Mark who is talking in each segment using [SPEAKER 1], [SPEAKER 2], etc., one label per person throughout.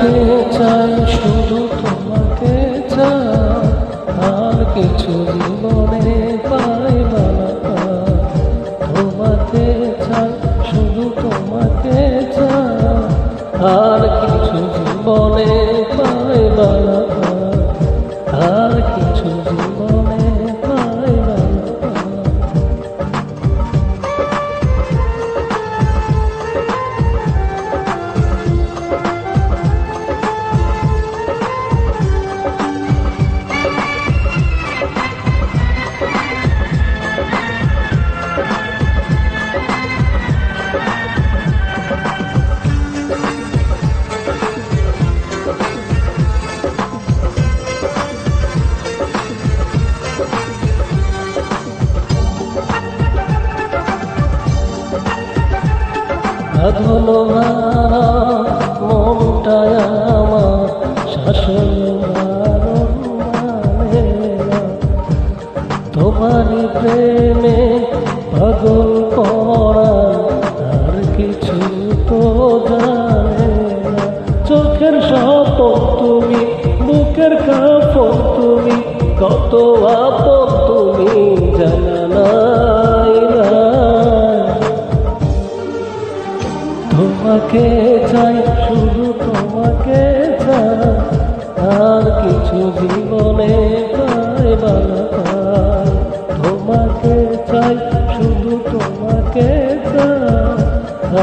[SPEAKER 1] তোমাকে চাই, শুধু তোমাকে চাই, আর কিছু জীবনে পাইবা না। তোমাকে চাই, শুধু তোমাকে চাই, আর কিছু জীবনে পাইবা না। আর কিছু জীবনে পাইবা না। ধনবা মনটায় আমার শাসন মানে না, তোমারই প্রেমে পাগল করা আর কিছু তো জানে না। চোখের স্বপন তুমি, বুকের কাপড় তুমি, কত আপন তুমি জানা নাই না। তোমাকে চাই, শুধু তোমাকে চাই, আর কিছু জীবনে পাইবা না। তোমাকে চাই, শুধু তোমাকে চাই,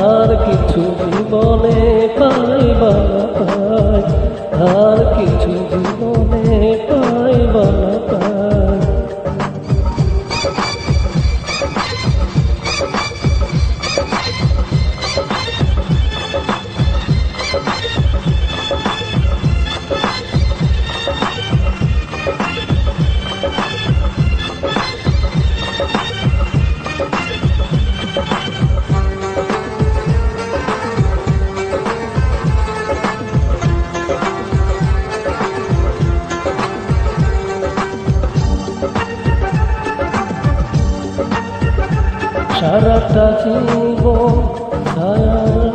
[SPEAKER 1] আর কিছু জীবনে পাইবা না। আর কিছু জীবনে পাইবা না। সারাটা জীবন ছায়ার